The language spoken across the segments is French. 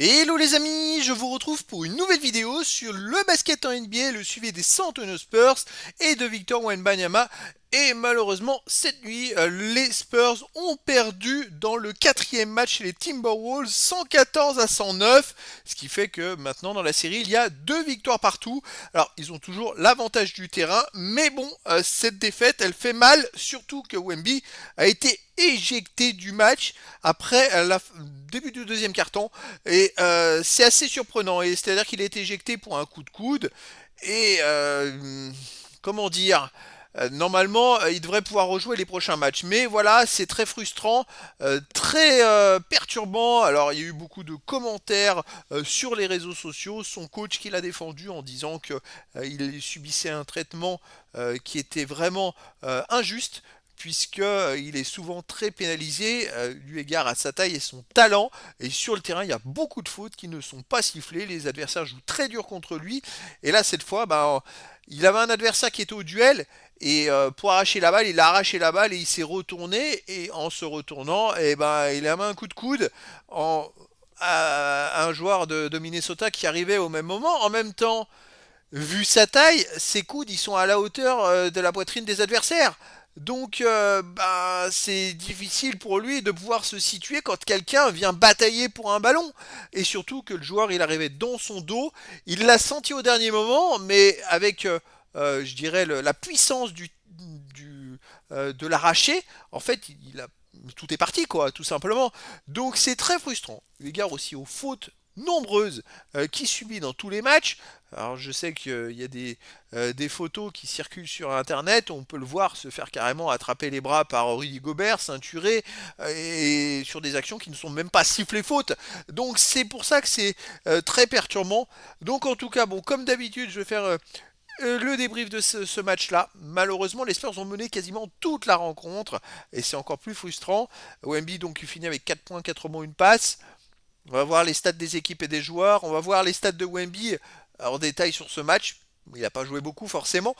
Hello les amis, je vous retrouve pour une nouvelle vidéo sur le basket en NBA, le suivi des San Antonio Spurs et de Victor Wembanyama. Et malheureusement, cette nuit, les Spurs ont perdu dans le quatrième match chez les Timberwolves 114 à 109, ce qui fait que maintenant dans la série, il y a 2 victoires partout. Alors, ils ont toujours l'avantage du terrain, mais bon, cette défaite, elle fait mal, surtout que Wemby a été éjecté du match après le début du deuxième quart-temps. Et c'est assez surprenant. Et c'est-à-dire qu'il a été éjecté pour un coup de coude. Et comment dire, normalement, il devrait pouvoir rejouer les prochains matchs. Mais voilà, c'est très frustrant, très perturbant. Alors, il y a eu beaucoup de commentaires sur les réseaux sociaux. Son coach qui l'a défendu en disant qu'il subissait un traitement qui était vraiment injuste puisqu'il est souvent très pénalisé, eu égard à sa taille et son talent. Et sur le terrain, il y a beaucoup de fautes qui ne sont pas sifflées. Les adversaires jouent très dur contre lui. Et là, cette fois, il avait un adversaire qui était au duel. Et pour arracher la balle, il a arraché la balle et il s'est retourné. Et en se retournant, il a mis un coup de coude à un joueur de Minnesota qui arrivait au même moment. En même temps, vu sa taille, ses coudes ils sont à la hauteur de la poitrine des adversaires. Donc c'est difficile pour lui de pouvoir se situer quand quelqu'un vient batailler pour un ballon. Et surtout que le joueur il arrivait dans son dos. Il l'a senti au dernier moment, mais avec je dirais la puissance de l'arracher, en fait tout est parti quoi, tout simplement. Donc c'est très frustrant. Eu égard aussi aux fautes nombreuses qu'il subit dans tous les matchs. Alors je sais qu'il y a des photos qui circulent sur internet, on peut le voir se faire carrément attraper les bras par Rudy Gobert, ceinturé, et sur des actions qui ne sont même pas sifflées faute. Donc c'est pour ça que c'est très perturbant. Donc en tout cas, bon, comme d'habitude, je vais faire le débrief de ce match-là. Malheureusement, les Spurs ont mené quasiment toute la rencontre, et c'est encore plus frustrant. Wemby donc il finit avec 4 points, 4 rebonds, une passe. On va voir les stats des équipes et des joueurs. On va voir les stats de Wemby en détail sur ce match. Il n'a pas joué beaucoup forcément.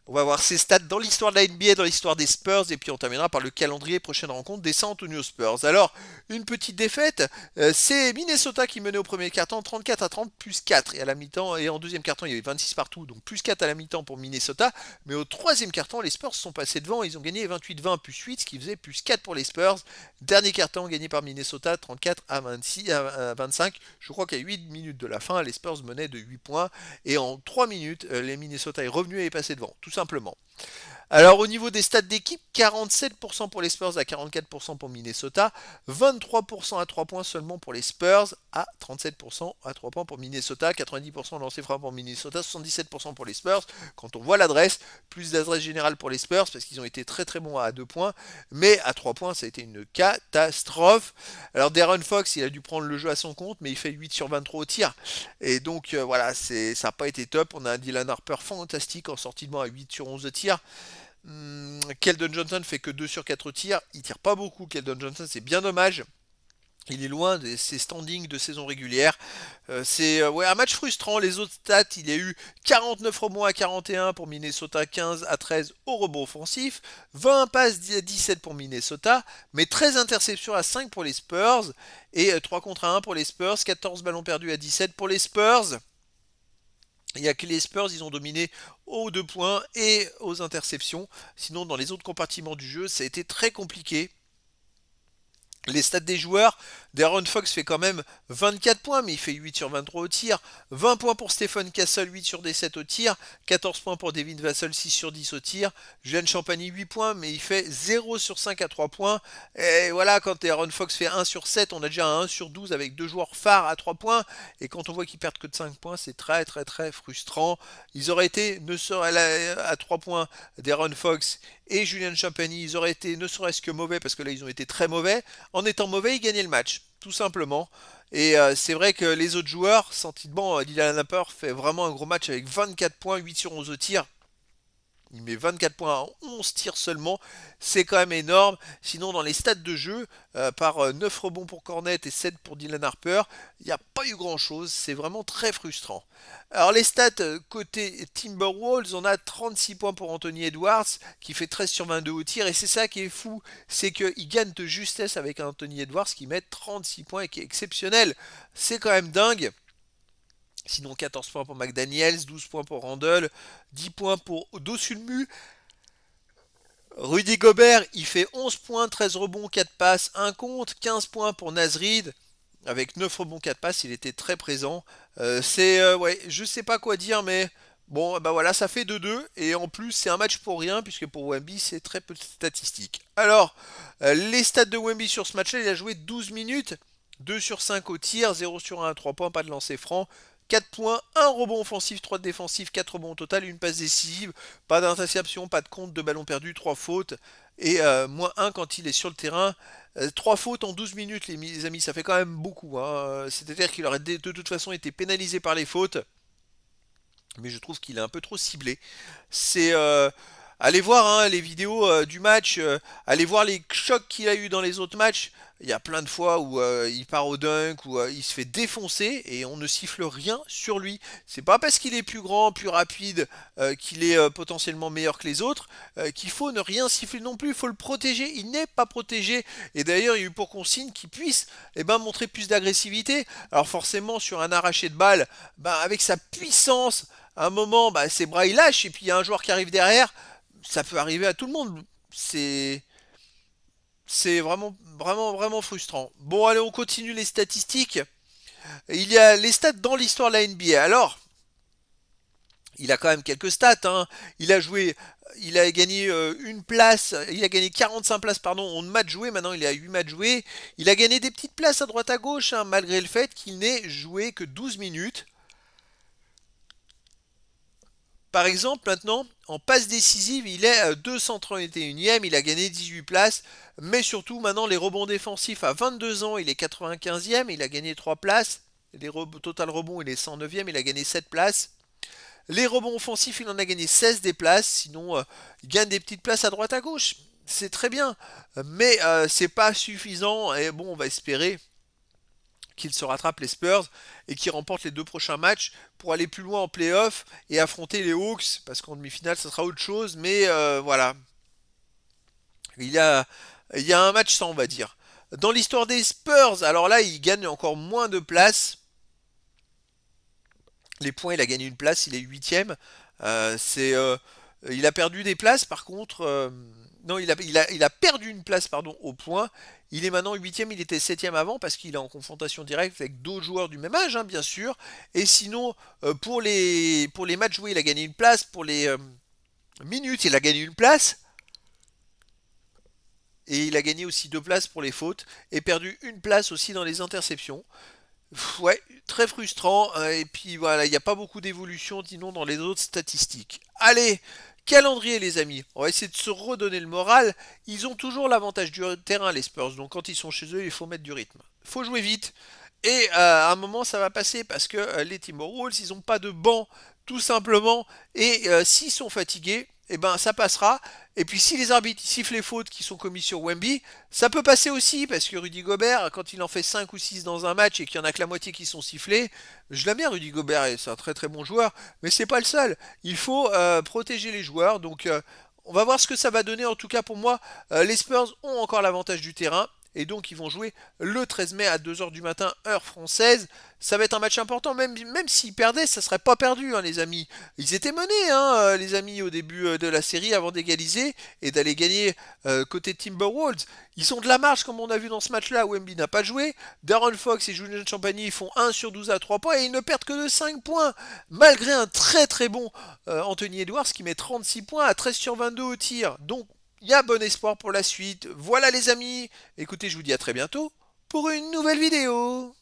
On va voir ses stats dans l'histoire de la NBA, dans l'histoire des Spurs, et puis on terminera par le calendrier prochaine rencontre des San Antonio Spurs. Alors, une petite défaite, c'est Minnesota qui menait au premier quart-temps 34 à 30, plus 4. Et à la mi-temps, et en deuxième quart-temps, il y avait 26 partout, donc plus 4 à la mi-temps pour Minnesota. Mais au troisième quart-temps, les Spurs sont passés devant, ils ont gagné 28-20, plus 8, ce qui faisait plus 4 pour les Spurs. Dernier quart-temps gagné par Minnesota, 34 à 26, à 25. Je crois qu'à 8 minutes de la fin, les Spurs menaient de 8 points. Et en 3 minutes, les Minnesota est revenu et est passé devant, tout simplement. Alors au niveau des stats d'équipe, 47% pour les Spurs à 44% pour Minnesota, 23% à 3 points seulement pour les Spurs à 37% à 3 points pour Minnesota, 90% lancé franc pour Minnesota, 77% pour les Spurs. Quand on voit l'adresse, plus d'adresse générale pour les Spurs parce qu'ils ont été très très bons à 2 points, mais à 3 points ça a été une catastrophe. Alors Darren Fox, il a dû prendre le jeu à son compte, mais il fait 8 sur 23 au tir. Et donc voilà, ça n'a pas été top. On a un Dylan Harper fantastique en sortie de banc à 8 sur 11 de tir. Keldon Johnson fait que 2 sur 4 tirs. Il tire pas beaucoup, Keldon Johnson, c'est bien dommage. Il est loin de ses standings de saison régulière. C'est ouais, un match frustrant. Les autres stats, il y a eu 49 rebonds à 41 pour Minnesota, 15 à 13 au rebond offensif, 20 passes à 17 pour Minnesota, mais 13 interceptions à 5 pour les Spurs et 3 contre 1 pour les Spurs, 14 ballons perdus à 17 pour les Spurs. Il n'y a que les Spurs, ils ont dominé aux 2 points et aux interceptions. Sinon, dans les autres compartiments du jeu, ça a été très compliqué. Les stats des joueurs, Darren Fox fait quand même 24 points, mais il fait 8 sur 23 au tir. 20 points pour Stephen Castle, 8 sur 17 au tir. 14 points pour Devin Vassell, 6 sur 10 au tir. Julian Champagny, 8 points, mais il fait 0 sur 5 à 3 points. Et voilà, quand Darren Fox fait 1 sur 7, on a déjà un 1 sur 12 avec 2 joueurs phares à 3 points. Et quand on voit qu'ils perdent que de 5 points, c'est très très très frustrant. Ils auraient été, ne serait à 3 points, Darren Fox et Julian Champagny, ils auraient été ne serait-ce que mauvais, parce que là ils ont été très mauvais. En étant mauvais, ils gagnaient le match, tout simplement. Et c'est vrai que les autres joueurs, sentiment, Dylan Harper fait vraiment un gros match avec 24 points, 8 sur 11 au tir. Il met 24 points à 11 tirs seulement. C'est quand même énorme. Sinon, dans les stats de jeu, par 9 rebonds pour Cornet et 7 pour Dylan Harper, il n'y a pas eu grand-chose. C'est vraiment très frustrant. Alors, les stats côté Timberwolves, on a 36 points pour Anthony Edwards, qui fait 13 sur 22 au tir. Et c'est ça qui est fou. C'est qu'il gagne de justesse avec un Anthony Edwards qui met 36 points et qui est exceptionnel. C'est quand même dingue. Sinon 14 points pour McDaniels, 12 points pour Randle, 10 points pour Dosulmu. Rudy Gobert, il fait 11 points, 13 rebonds, 4 passes, 1 contre, 15 points pour Nasrid. Avec 9 rebonds, 4 passes, il était très présent. Ouais, je sais pas quoi dire, mais bon, bah voilà, ça fait 2-2. Et en plus, c'est un match pour rien, puisque pour Wemby, c'est très peu de statistiques. Alors, les stats de Wemby sur ce match-là, il a joué 12 minutes, 2 sur 5 au tir, 0 sur 1 à 3 points, pas de lancer franc. 4 points, 1 rebond offensif, 3 de défensif, 4 rebonds au total, une passe décisive, pas d'interception, pas de compte, de ballon perdu, 3 fautes, et moins 1 quand il est sur le terrain. 3 fautes en 12 minutes, les amis, ça fait quand même beaucoup, hein. C'est-à-dire qu'il aurait de toute façon été pénalisé par les fautes, mais je trouve qu'il est un peu trop ciblé. C'est allez voir hein, les vidéos du match, allez voir les chocs qu'il a eu dans les autres matchs. Il y a plein de fois où il part au dunk, où il se fait défoncer et on ne siffle rien sur lui. C'est pas parce qu'il est plus grand, plus rapide, qu'il est potentiellement meilleur que les autres, qu'il faut ne rien siffler non plus. Il faut le protéger. Il n'est pas protégé. Et d'ailleurs, il y a eu pour consigne qu'il puisse montrer plus d'agressivité. Alors forcément, sur un arraché de balle, avec sa puissance, à un moment, ses bras ils lâchent et puis il y a un joueur qui arrive derrière. Ça peut arriver à tout le monde. C'est c'est vraiment vraiment vraiment frustrant. Bon, allez, on continue les statistiques. Il y a les stats dans l'histoire de la NBA. Alors, il a quand même quelques stats, hein. Il a joué, il a gagné une place, il a gagné 45 places pardon, en matchs joués. Maintenant, il est à 8 matchs joués. Il a gagné des petites places à droite à gauche, hein, malgré le fait qu'il n'ait joué que 12 minutes. Par exemple, maintenant, en passe décisive, il est 231e, il a gagné 18 places, mais surtout maintenant les rebonds défensifs à 22 ans, il est 95e, il a gagné 3 places, total rebond, il est 109e, il a gagné 7 places. Les rebonds offensifs, il en a gagné 16 des places, sinon il gagne des petites places à droite à gauche. C'est très bien, mais c'est pas suffisant, et bon, on va espérer qu'il se rattrape les Spurs et qu'il remporte les 2 prochains matchs pour aller plus loin en playoff et affronter les Hawks, parce qu'en demi-finale, ça sera autre chose, mais voilà. Il y a, il y a un match sans, on va dire. Dans l'histoire des Spurs, alors là, il gagne encore moins de places. Les points, il a gagné une place, il est huitième. Il a perdu des places, par contre. Non, il a perdu une place, pardon, au point. Il est maintenant huitième, il était septième avant parce qu'il est en confrontation directe avec d'autres joueurs du même âge, hein, bien sûr. Et sinon, pour les matchs joués, il a gagné une place. Pour les minutes, il a gagné une place. Et il a gagné aussi 2 places pour les fautes. Et perdu une place aussi dans les interceptions. Ouais, très frustrant. Et puis voilà, il n'y a pas beaucoup d'évolution, disons, dans les autres statistiques. Allez, calendrier, les amis. On va essayer de se redonner le moral. Ils ont toujours l'avantage du terrain, les Spurs. Donc quand ils sont chez eux, il faut mettre du rythme. Il faut jouer vite. Et à un moment, ça va passer parce que les Timberwolves, ils n'ont pas de banc, tout simplement. Et s'ils sont fatigués, eh ben ça passera. Et puis si les arbitres sifflent les fautes qui sont commises sur Wemby, ça peut passer aussi, parce que Rudy Gobert, quand il en fait 5 ou 6 dans un match et qu'il y en a que la moitié qui sont sifflés, je l'aime bien Rudy Gobert, et c'est un très très bon joueur, mais c'est pas le seul. Il faut protéger les joueurs, donc on va voir ce que ça va donner. En tout cas pour moi, les Spurs ont encore l'avantage du terrain. Et donc ils vont jouer le 13 mai à 2 heures du matin, heure française. Ça va être un match important, même s'ils perdaient, ça serait pas perdu, hein, les amis. Ils étaient menés, hein, les amis, au début de la série avant d'égaliser et d'aller gagner côté Timberwolves. Ils ont de la marge, comme on a vu dans ce match-là où Embiid n'a pas joué. Darren Fox et Julian Champagny font 1 sur 12 à 3 points et ils ne perdent que de 5 points, malgré un très très bon Anthony Edwards qui met 36 points à 13 sur 22 au tir. Donc il y a bon espoir pour la suite. Voilà les amis. Écoutez, je vous dis à très bientôt pour une nouvelle vidéo.